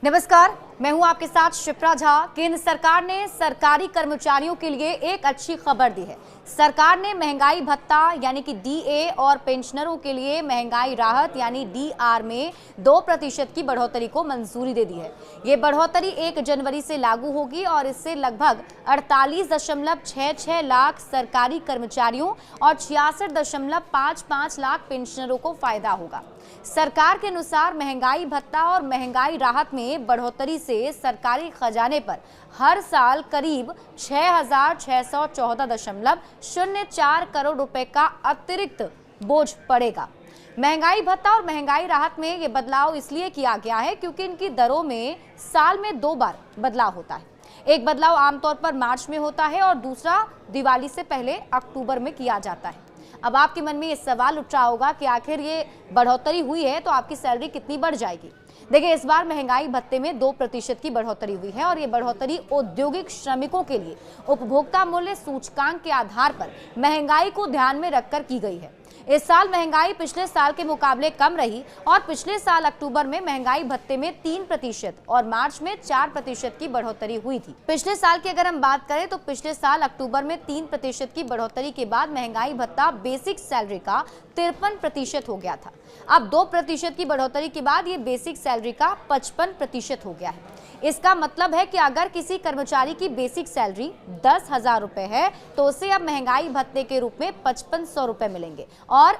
नमस्कार, मैं हूं आपके साथ शिप्रा झा। केंद्र सरकार ने सरकारी कर्मचारियों के लिए एक अच्छी खबर दी है। सरकार ने महंगाई भत्ता यानी कि डीए और पेंशनरों के लिए महंगाई राहत यानी डीआर में 2% की बढ़ोतरी को मंजूरी दे दी है। ये बढ़ोतरी 1 जनवरी से लागू होगी और इससे लगभग 48.66 लाख सरकारी कर्मचारियों और 66.55 लाख पेंशनरों को फायदा होगा। सरकार के अनुसार महंगाई भत्ता और महंगाई राहत में बढ़ोतरी से सरकारी खजाने पर हर साल करीब 6,614.04 करोड़ रुपए का अतिरिक्त बोझ पड़ेगा। महंगाई भत्ता और महंगाई राहत में ये बदलाव इसलिए किया गया है क्योंकि इनकी दरों में साल में 2 बार बदलाव होता है। एक बदलाव आमतौर पर मार्च में होता है और दूसरा दिवाली से पहले अक्टूबर में किया जाता है। अब आपके मन में ये सवाल उठ रहा होगा कि आखिर ये बढ़ोतरी हुई है तो आपकी सैलरी कितनी बढ़ जाएगी। देखिए, इस बार महंगाई भत्ते में 2% की बढ़ोतरी हुई है और ये बढ़ोतरी औद्योगिक श्रमिकों के लिए उपभोक्ता मूल्य सूचकांक के आधार पर महंगाई को ध्यान में रखकर की गई है। इस साल महंगाई पिछले साल के मुकाबले कम रही और पिछले साल अक्टूबर में महंगाई भत्ते में 3% और मार्च में 4% की बढ़ोतरी हुई थी। पिछले साल की अगर हम बात करें तो पिछले साल अक्टूबर में 3% की बढ़ोतरी के बाद महंगाई भत्ता बेसिक सैलरी का 53% हो गया था। अब 2% की बढ़ोतरी के बाद ये बेसिक सैलरी का 55% हो गया है। इसका मतलब है कि अगर किसी कर्मचारी की बेसिक सैलरी 10,000 रुपए है तो उसे अब महंगाई भत्ते के रूप में 5500 रुपए मिलेंगे और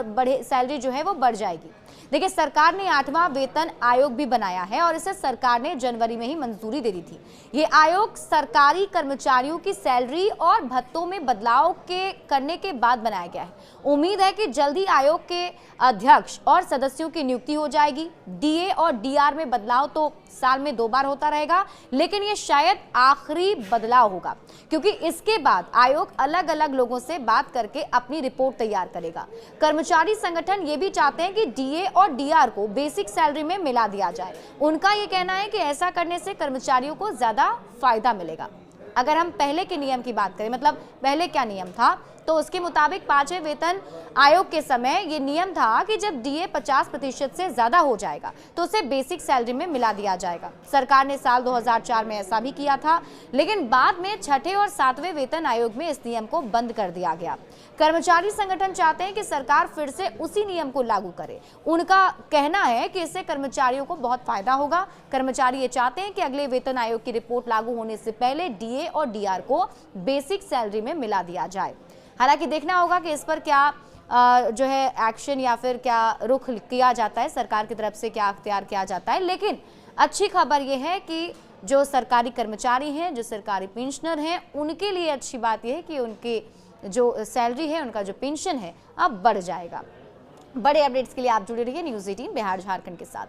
बढ़े सैलरी जो है वो बढ़ जाएगी। देखिए, सरकार ने 8वां वेतन आयोग भी बनाया है और इसे सरकार ने जनवरी में ही मंजूरी दे दी थी। ये आयोग सरकारी कर्मचारियों की सैलरी और भत्तों में बदलाव करने के बाद बनाया गया है। उम्मीद है कि जल्दी आयोग के अध्यक्ष और सदस्यों की नियुक्ति हो जाएगी। डीए और डीआर में बदलाव तो साल में 2 बार होता रहेगा, लेकिन ये शायद आखिरी बदलाव होगा क्योंकि इसके बाद आयोग अलग अलग लोगों से बात करके अपनी रिपोर्ट तैयार करेगा। कर्मचारी संगठन ये भी चाहते हैं कि डीए और डीआर को बेसिक सैलरी में मिला दिया जाए। उनका ये कहना है कि ऐसा करने से कर्मचारियों को ज्यादा फायदा मिलेगा। अगर हम पहले के नियम की बात करें, मतलब पहले क्या नियम था, तो उसके मुताबिक 5वें वेतन आयोग के समय ये नियम था कि जब डीए 50% से ज्यादा हो जाएगा तो उसे बेसिक सैलरी में मिला दिया जाएगा। सरकार ने साल 2004 में ऐसा भी किया था, लेकिन बाद में 6ठे और 7वें वेतन आयोग में इस नियम को बंद कर दिया गया। कर्मचारी संगठन चाहते हैं कि सरकार फिर से उसी नियम को लागू करे। उनका कहना है कि इससे कर्मचारियों को बहुत फायदा होगा। कर्मचारी ये चाहते हैं कि अगले वेतन आयोग की रिपोर्ट लागू होने से पहले डीए और डीआर को बेसिक सैलरी में मिला दिया जाए। हालांकि देखना होगा कि इस पर क्या जो है एक्शन या फिर क्या रुख किया जाता है, सरकार की तरफ से क्या अख्तियार किया जाता है। लेकिन अच्छी खबर यह है कि जो सरकारी कर्मचारी हैं, जो सरकारी पेंशनर हैं, उनके लिए अच्छी बात यह है कि उनकी जो सैलरी है, उनका जो पेंशन है, अब बढ़ जाएगा। बड़े अपडेट्स के लिए आप जुड़े रहिए न्यूज़ 18 बिहार झारखंड के साथ।